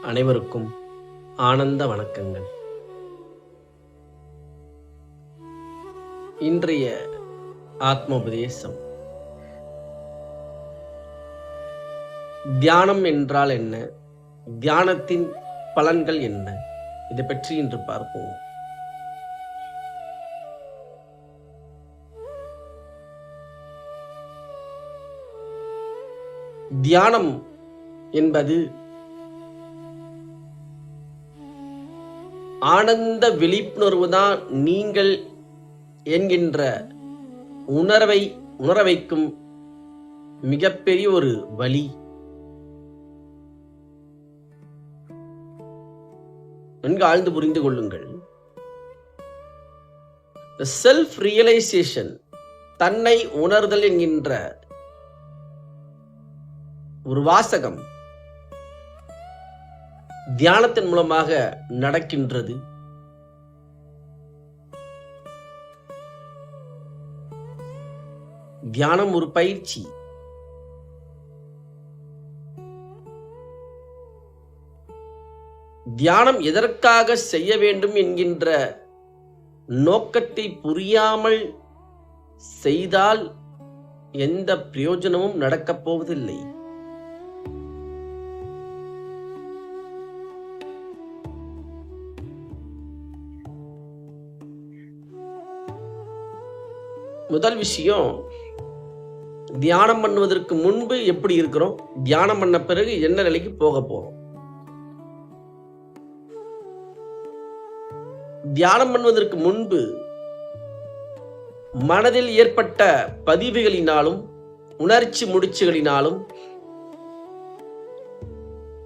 அனைவருக்கும் ஆனந்த வணக்கங்கள். இன்றைய ஆத்மோபதேசம், தியானம் என்றால் என்ன, தியானத்தின் பலன்கள் என்ன, இதை பற்றி இன்று பார்ப்போம். தியானம் என்பது ஆனந்த விழிப்புணர்வு தான் நீங்கள் என்கின்ற உணர வைக்கும் மிகப்பெரிய ஒரு வழி. நன்கு ஆழ்ந்து புரிந்து கொள்ளுங்கள். செல்ஃப் ரியலைசேஷன், தன்னை உணர்தல் என்கின்ற ஒரு வாசகம் தியானத்தின் மூலமாக நடக்கின்றது. தியானம் ஒரு பயிற்சி. தியானம் எதற்காக செய்ய வேண்டும் என்கின்ற நோக்கத்தை புரியாமல் செய்தால் எந்த பிரயோஜனமும் நடக்கப் போவதில்லை. முதல் விஷயம், தியானம் பண்ணுவதற்கு முன்பு எப்படி இருக்கிறோம், தியானம் பண்ண பிறகு என்ன நிலைக்கு போக போறோம். தியானம் பண்ணுவதற்கு முன்பு மனதில் ஏற்பட்ட பதிவுகளினாலும் உணர்ச்சி முடிச்சுகளினாலும்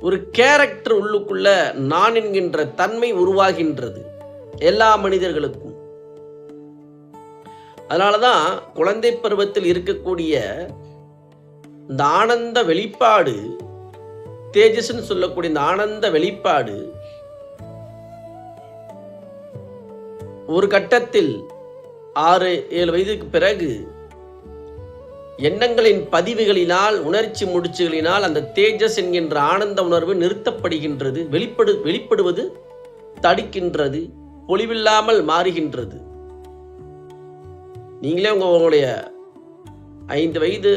ஒரு கேரக்டர் உள்ளுக்குள்ள நான் என்கின்ற தன்மை உருவாகின்றது எல்லா மனிதர்களுக்கும். அதனாலதான் குழந்தை பருவத்தில் இருக்கக்கூடிய இந்த ஆனந்த வெளிப்பாடு, தேஜஸ்ன்னு சொல்லக்கூடிய இந்த ஆனந்த வெளிப்பாடு ஒரு கட்டத்தில் 6-7 வயதுக்கு பிறகு எண்ணங்களின் பதிவுகளினால் உணர்ச்சி முடிச்சுகளினால் அந்த தேஜஸ் என்கின்ற ஆனந்த உணர்வு நிறுத்தப்படுகின்றது. வெளிப்படுவது தடுக்கின்றது, பொலிவில்லாமல் மாறுகின்றது. நீங்களே உங்களுடைய 5 வயது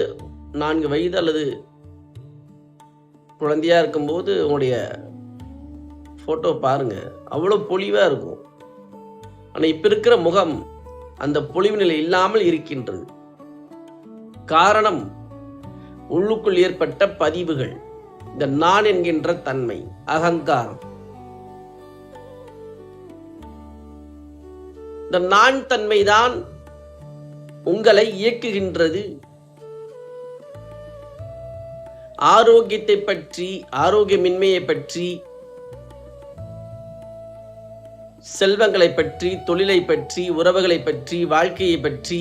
4 வயது அல்லது குழந்தையா இருக்கும்போது உங்களுடைய போட்டோ பாருங்க, அவ்வளோ பொலிவா இருக்கும். ஆனால் இப்ப இருக்கிற முகம் அந்த பொலிவு நிலை இல்லாமல் இருக்கின்றது. காரணம், உள்ளுக்குள் ஏற்பட்ட பதிவுகள், இந்த நான் என்கின்ற தன்மை, அகங்காரம். இந்த நான் தன்மைதான் உங்களை இயக்குகின்றது. ஆரோக்கியத்தை பற்றி, ஆரோக்கியமின்மையை பற்றி, செல்வங்களை பற்றி, தொழிலை பற்றி, உறவுகளை பற்றி, வாழ்க்கையை பற்றி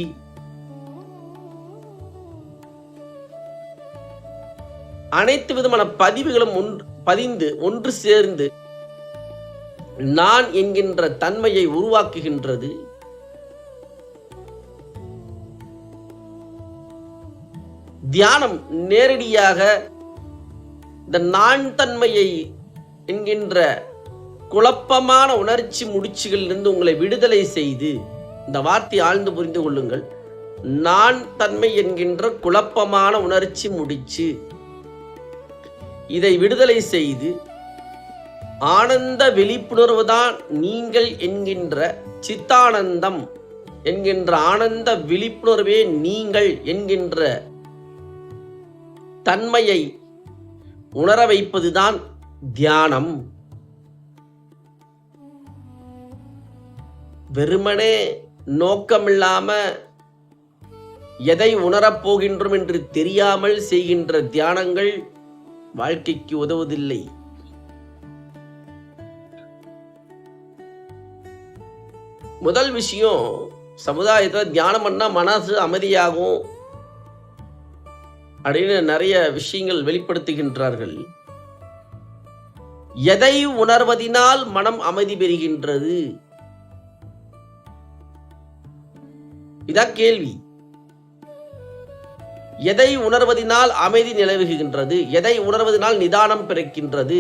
அனைத்து விதமான பதிவுகளும் பதிந்து ஒன்று சேர்ந்து நான் என்கின்ற தன்மையை உருவாக்குகின்றது. தியானம் நேரடியாக இந்த நான் தன்மையை என்கின்ற குழப்பமான உணர்ச்சி முடிச்சுகளிலிருந்து உங்களை விடுதலை செய்து, இந்த வார்த்தை ஆழ்ந்து புரிந்து கொள்ளுங்கள், நான் தன்மை என்கின்ற குழப்பமான உணர்ச்சி முடிச்சு, இதை விடுதலை செய்து ஆனந்த விழிப்புணர்வு தான் நீங்கள் என்கின்ற சித்தானந்தம் என்கின்ற ஆனந்த விழிப்புணர்வே நீங்கள் என்கின்ற தன்மையை உணர வைப்பதுதான் தியானம். வெறுமனே நோக்கமில்லாம எதை உணரப்போகின்றோம் என்று தெரியாமல் செய்கின்ற தியானங்கள் வாழ்க்கைக்கு உதவுவதில்லை. முதல் விஷயம், சமுதாயத்தில் தியானம் பண்ணா மனசு அமைதியாகும் அப்படின்னு நிறைய விஷயங்கள் வெளிப்படுத்துகின்றார்கள். எதை உணர்வதினால் மனம் அமைதி பெறுகின்றது? இதான் கேள்வி. எதை உணர்வதினால் அமைதி நிலவுகின்றது? எதை உணர்வதனால் நிதானம் பிறக்கின்றது?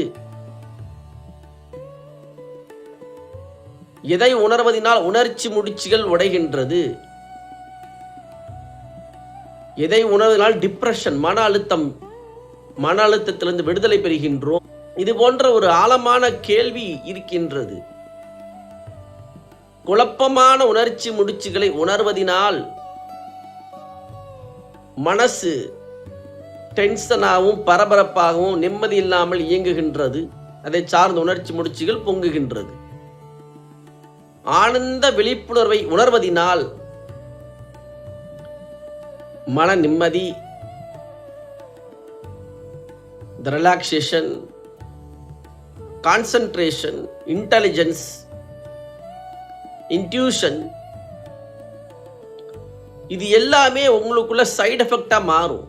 எதை உணர்வதினால் உணர்ச்சி முடிச்சுகள் உடைகின்றது? எதை உணர்வதினால் டிப்ரெஷன், மன அழுத்தத்திலிருந்து விடுதலை பெறுகின்றோம்? இது போன்ற ஒரு ஆழமான கேள்வி இருக்கின்றது. குழப்பமான உணர்ச்சி முடிச்சுகளை உணர்வதினால் மனசு டென்ஷனாகவும் பரபரப்பாகவும் நிம்மதி இல்லாமல் இயங்குகின்றது. அதை சார்ந்த உணர்ச்சி முடிச்சுகள் பொங்குகின்றது. ஆனந்த விழிப்புணர்வை உணர்வதினால் மன நிம்மதி, ரிலாக்ஸேஷன், கான்சன்ட்ரேஷன், இன்டெலிஜென்ஸ், இன்ட்யூஷன், இது எல்லாமே உங்களுக்குள்ள சைடு எஃபெக்டா மாறும்.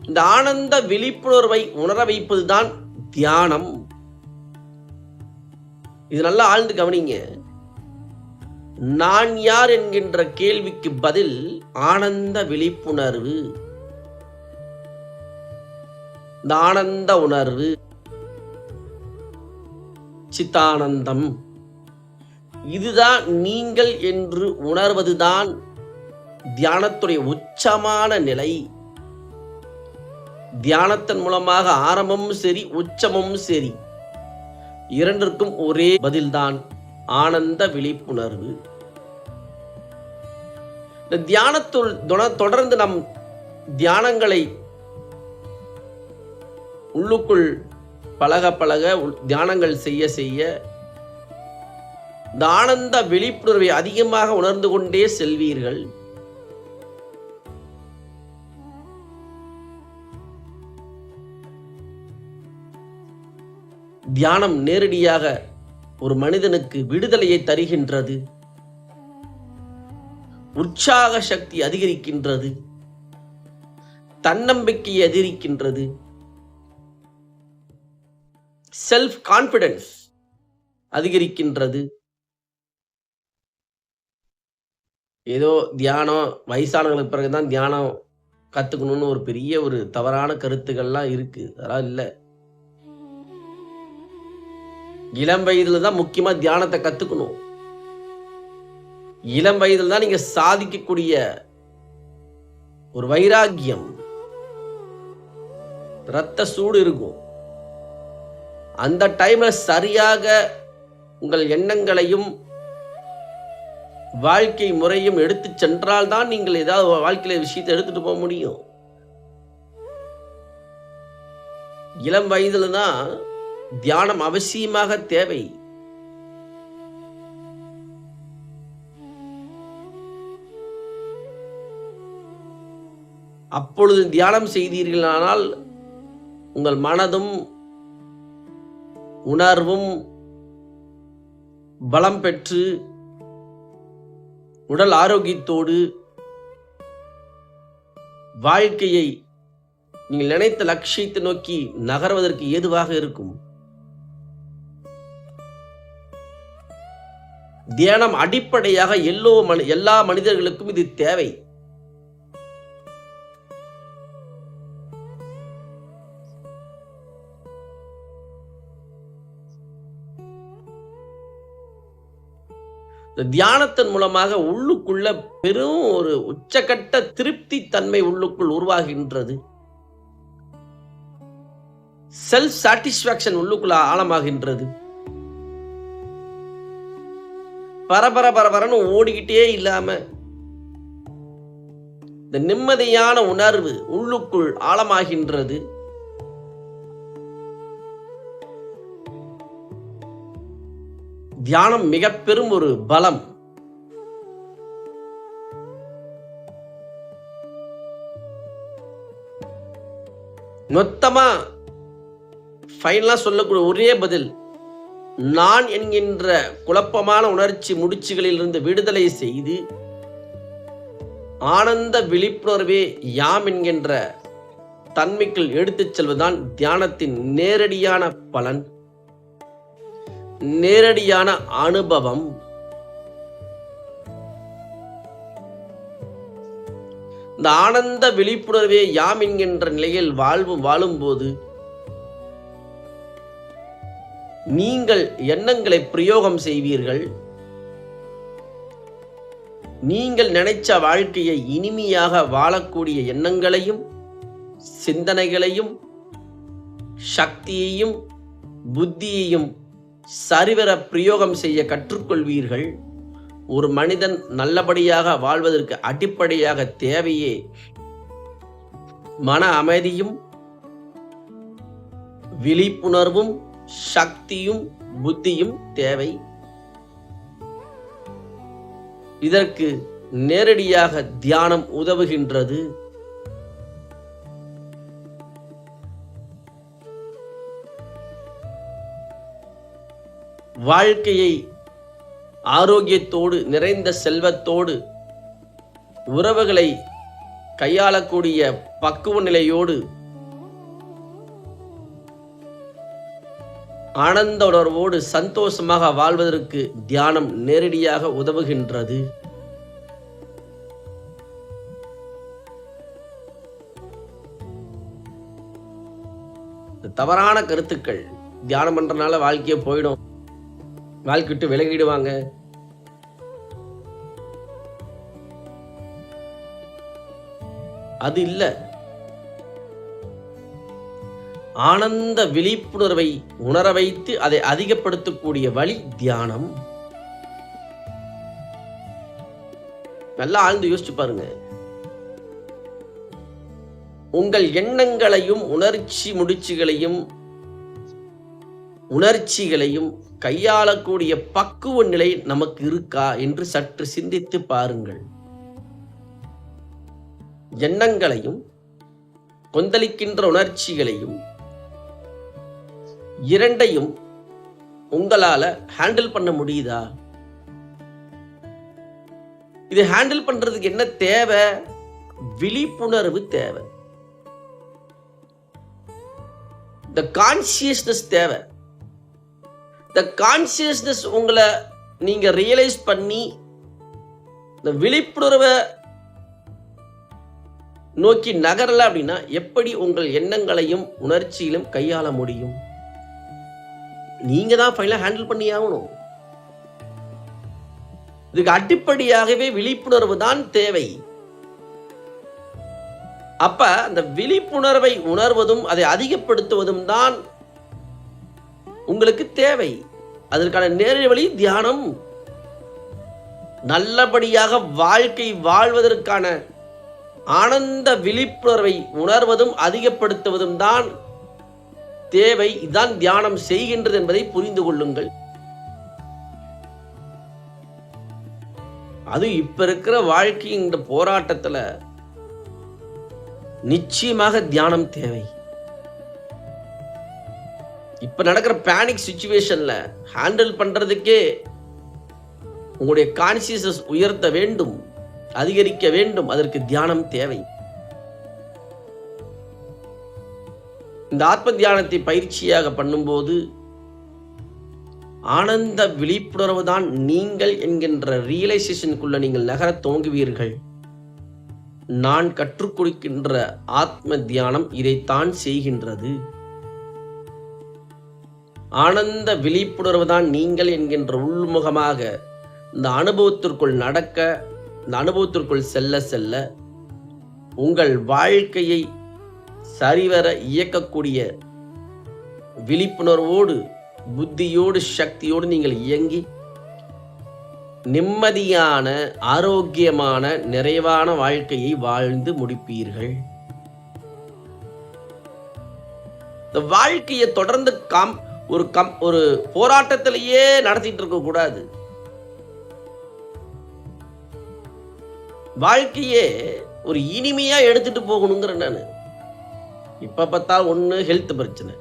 இந்த ஆனந்த விழிப்புணர்வை உணர வைப்பதுதான் தியானம். இது நல்லா ஆழ்ந்து கவனிங்க. நான் யார் என்கின்ற கேள்விக்கு பதில் ஆனந்த விழிப்புணர்வு. இந்த ஆனந்த உணர்வு, சித்தானந்தம், இதுதான் நீங்கள் என்று உணர்வதுதான் தியானத்துடைய உச்சமான நிலை. தியானத்தின் மூலமாக ஆரம்பமும் சரி உச்சமும் சரி இரண்டிற்கும் ஒரே பதில்தான் ஆனந்த விழிப்புணர்வு. இந்த தியானத்துள் தொடர்ந்து நம் தியானங்களை உள்ளுக்குள் பழக தியானங்கள் செய்ய இந்த ஆனந்த விழிப்புணர்வை அதிகமாக உணர்ந்து கொண்டே செல்வீர்கள். தியானம் நேரடியாக ஒரு மனிதனுக்கு விடுதலையை தருகின்றது, உற்சாக சக்தி அதிகரிக்கின்றது, தன்னம்பிக்கையை அதிகரிக்கின்றது, செல்ஃப் கான்பிடன்ஸ் அதிகரிக்கின்றது. ஏதோ தியானம் வயசானவங்களுக்கு பிறகுதான் தியானம் கத்துக்கணும்னு ஒரு பெரிய ஒரு தவறான கருத்துக்கள்லாம் இருக்கு. அதெல்லாம் இல்லை. இளம் வயதுல தான் முக்கியமா தியானத்தை கத்துக்கணும். இளம் வயதுல தான் நீங்க சாதிக்கக்கூடிய ஒரு வைராக்கியம், ரத்த சூடு இருக்கும். அந்த டைம்ல சரியாக உங்கள் எண்ணங்களையும் வாழ்க்கை முறையும் எடுத்து சென்றால்தான் நீங்கள் ஏதாவது வாழ்க்கையில விஷயத்தை எடுத்துட்டு போக முடியும். இளம் வயதுல தான் தியானம் அவசியமாக தேவை. அப்பொழுது தியானம் செய்தீர்களானால் உங்கள் மனதும் உணர்வும் பலம் பெற்று உடல் ஆரோக்கியத்தோடு வாழ்க்கையை நீங்கள் நினைத்த லட்சியத்தை நோக்கி நகர்வதற்கு ஏதுவாக இருக்கும். தியானம் அடிப்படையாக எல்லா மனிதர்களுக்கும் இது தேவை. தியானத்தின் மூலமாக உள்ளுக்குள்ள பெரும் ஒரு உச்சகட்ட திருப்தி தன்மை உள்ளுக்குள் உருவாகின்றது. செல்ஃப் சாட்டிஸ்பாக்சன் உள்ளுக்குள்ள ஆழமாகின்றது. பரபரன்னு ஓடிக்கிட்டே இல்லாம இந்த நிம்மதியான உணர்வு உள்ளுக்குள் ஆழமாகின்றது. தியானம் மிக பெரும் ஒரு பலம். மொத்தமா ஃபைனலா சொல்லக்கூடிய ஒரே பதில், நான் என்கின்ற குழப்பமான உணர்ச்சி முடிச்சுகளில் இருந்து விடுதலை செய்து ஆனந்த விழிப்புணர்வே யாம் என்கின்ற தன்மைக்குள் எடுத்துச் செல்வதுதான் தியானத்தின் நேரடியான பலன், நேரடியான அனுபவம். இந்த ஆனந்த விழிப்புணர்வே யாம் என்கின்ற நிலையில் வாழும்போது நீங்கள் எண்ணங்களை பிரயோகம் செய்வீர்கள். நீங்கள் நினைச்ச வாழ்க்கையை இனிமையாக வாழக்கூடிய எண்ணங்களையும் சிந்தனைகளையும் சக்தியையும் புத்தியையும் சரிவர பிரயோகம் செய்ய கற்றுக்கொள்வீர்கள். ஒரு மனிதன் நல்லபடியாக வாழ்வதற்கு அடிப்படையாக தேவையே மன அமைதியும் விழிப்புணர்வும் சக்தியும் புத்தியும் தேவை. இதற்கு நேரடியாக தியானம் உதவுகின்றது. வாழ்க்கையை ஆரோக்கியத்தோடு நிறைந்த செல்வத்தோடு உறவுகளை கையாளக்கூடிய பக்குவ நிலையோடு ஆனந்த உணர்வோடு சந்தோஷமாக வாழ்வதற்கு தியானம் நேரடியாக உதவுகின்றது. தவறான கருத்துக்கள் தியானம் பண்றதுனால வாழ்க்கையே போயிடும், வாழ்க்கை விட்டு விலகிடுவாங்க, அது இல்லை. ஆனந்த விழிப்புணர்வை உணர வைத்து அதை அதிகப்படுத்தக்கூடிய வழி தியானம். நல்லா ஆழ்ந்து யோசிச்சு பாருங்க. உங்கள் எண்ணங்களையும் உணர்ச்சிகளையும் கையாளக்கூடிய பக்குவ நிலை நமக்கு இருக்கா என்று சற்று சிந்தித்து பாருங்கள். எண்ணங்களையும் கொந்தளிக்கின்ற உணர்ச்சிகளையும் இரண்டையும் உங்களால ஹேண்டில் பண்ண முடியுதா? இது ஹேண்டில் பண்றதுக்கு என்ன தேவை? விழிப்புணர்வு தேவை, the consciousness தேவை. the consciousness உங்களை நீங்க ரியலைஸ் பண்ணி இந்த விழிப்புணர்வை நோக்கி நகரல அப்படின்னா எப்படி உங்கள் எண்ணங்களையும் உணர்ச்சியிலும் கையாள முடியும்? நீங்க தான் ஃபைனலா ஹேண்டில் பண்ணி ஆகணும். இதுக்கு அடிப்படையாகவே விழிப்புணர்வு தான் தேவை. அப்ப அந்த விழிப்புணர்வை உணர்வதும் அதை அதிகப்படுத்துவதும் தான் உங்களுக்கு தேவை. அதற்கான நேரடி வழி தியானம். நல்லபடியாக வாழ்க்கை வாழ்வதற்கான ஆனந்த விழிப்புணர்வை உணர்வதும் அதிகப்படுத்துவதும் தான் தேவை. இதுதான் தியானம் செய்கின்றது என்பதை புரிந்து கொள்ளுங்கள். அது இப்ப இருக்கிற வாழ்க்கை இந்த போராட்டத்துல நிச்சயமாக தியானம் தேவை. இப்ப நடக்கிற பேனிக் சிச்சுவேஷன்ல ஹேண்டில் பண்றதுக்கே உங்களுடைய கான்சியஸ்னஸ் உயர்த்த வேண்டும், அதிகரிக்க வேண்டும். அதற்கு தியானம் தேவை. இந்த ஆத்ம தியானத்தை பயிற்சியாக பண்ணும்போது ஆனந்த விழிப்புணர்வு தான் நீங்கள் என்கின்ற ரியலைசேஷனுக்குள்ள நீங்கள் நகர துவங்குவீர்கள். நான் கற்றுக் கொடுக்கின்ற ஆத்ம தியானம் இதைத்தான் செய்கின்றது. ஆனந்த விழிப்புணர்வு தான் நீங்கள் என்கின்ற உள்முகமாக இந்த அனுபவத்திற்குள் நடக்க, இந்த அனுபவத்திற்குள் செல்ல செல்ல உங்கள் வாழ்க்கையை சரிவர இயக்கக்கூடிய விழிப்புணர்வோடு புத்தியோடு சக்தியோடு நீங்கள் இயங்கி நிம்மதியான ஆரோக்கியமான நிறைவான வாழ்க்கையை வாழ்ந்து முடிப்பீர்கள். இந்த வாழ்க்கையை தொடர்ந்து ஒரு போராட்டத்திலேயே நடத்திட்டு இருக்க கூடாது. வாழ்க்கையே ஒரு இனிமையா எடுத்துட்டு போகணுங்கிற நான். இப்ப பார்த்தா ஒண்ணு ஹெல்த் பிரச்சனை,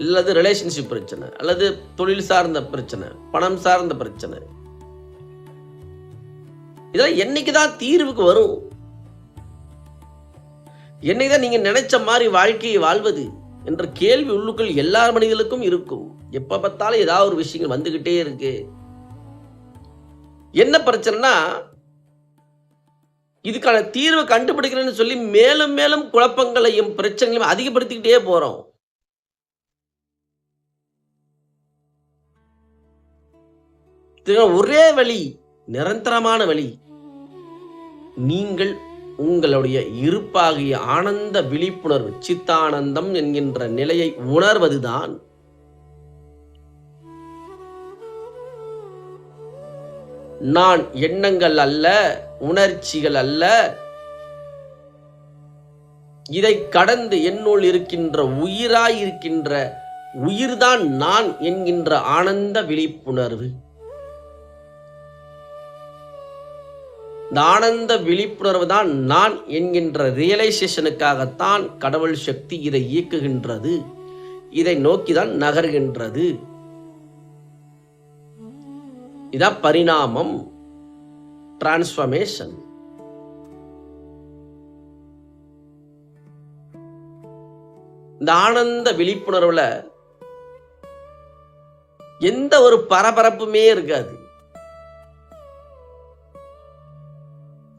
அல்லது ரிலேஷன்ஷிப் பிரச்சனை, அல்லது தொழில் சார்ந்த பிரச்சனை, பணம் சார்ந்த பிரச்சனை. இதெல்லாம் என்னைக்குதான் தீர்வுக்கு வரும்? என்னைக்குதான் நீங்க நினைச்ச மாதிரி வாழ்க்கையை வாழ்வது என்ற கேள்வி உள்ளுக்குள் எல்லா மனிதர்களுக்கும் இருக்கும். எப்ப பார்த்தாலும் ஏதாவது ஒரு விஷயங்கள் வந்துகிட்டே இருக்கு. என்ன பிரச்சனைனா, இதுக்கான தீர்வை கண்டுபிடிக்கிறேன்னு சொல்லி மேலும் மேலும் குழப்பங்களையும் பிரச்சனைகளையும் அதிகப்படுத்திக்கிட்டே போறோம். ஒரே வழி, நிரந்தரமான வழி, நீங்கள் உங்களுடைய இருப்பாகிய ஆனந்த விழிப்புணர்வு, சித்தானந்தம் என்கின்ற நிலையை உணர்வதுதான். நான் எண்ணங்கள் அல்ல, உணர்ச்சிகள் அல்ல, இதை கடந்து என்னுள் இருக்கின்ற உயிராயிருக்கின்ற உயிர்தான் நான் என்கின்ற ஆனந்த விழிப்புணர்வு. இந்த ஆனந்த விழிப்புணர்வு தான் நான் என்கின்ற ரியலைசேஷனுக்காகத்தான் கடவுள் சக்தி இதை இயக்குகின்றது, இதை நோக்கிதான் நகர்கின்றது. இதான் பரிணாமம், டிரான்ஸ்ஃபர்மேஷன். இந்த ஆனந்த விழிப்புணர்வுல எந்த ஒரு பரபரப்புமே இருக்காது.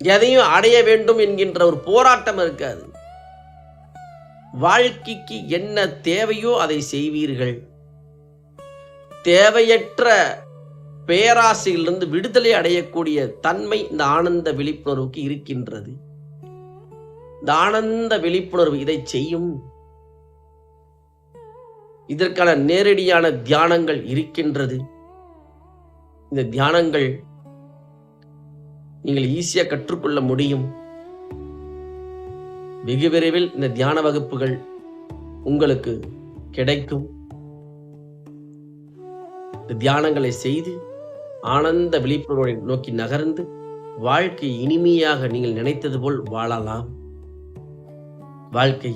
எதையும் அடைய வேண்டும் என்கின்ற ஒரு போராட்டம் இருக்காது. வாழ்க்கைக்கு என்ன தேவையோ அதை செய்வீர்கள். தேவையற்ற பேராசையிலிருந்து விடுதலை அடையக்கூடிய தன்மை இந்த ஆனந்த விழிப்புணர்வுக்கு இருக்கின்றது. இந்த ஆனந்த விழிப்புணர்வு இதை செய்யும். இதற்கான நேரடியான தியானங்கள் இருக்கின்றது. இந்த தியானங்கள் நீங்கள் ஈஸியா கற்றுக்கொள்ள முடியும். வெகு விரைவில் இந்த தியான வகுப்புகள் உங்களுக்கு கிடைக்கும். இந்த தியானங்களை செய்து ஆனந்த விழிப்புணர்வை நோக்கி நகர்ந்து வாழ்க்கை இனிமையாக நீங்கள் நினைத்தது போல் வாழலாம். வாழ்க்கை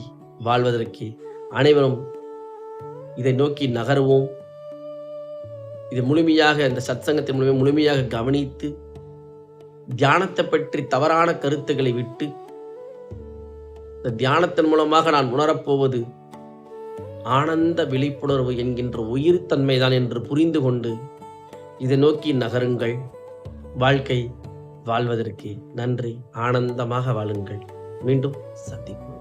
வாழ்வதற்கு அனைவரும் இதை நோக்கி நகருவோம். இது முழுமையாக, இந்த சத்சங்கத்தை முழுமையாக கவனித்து தியானத்தை பற்றி தவறான கருத்துக்களை விட்டு, இந்த தியானத்தின் மூலமாக நான் உணரப்போவது ஆனந்த விழிப்புணர்வு என்கின்ற உயிர் தன்மைதான் என்று புரிந்து கொண்டு இதை நோக்கி நகருங்கள். வாழ்க்கை வாழ்வதற்கு நன்றி. ஆனந்தமாக வாழுங்கள். மீண்டும் சந்திப்போம்.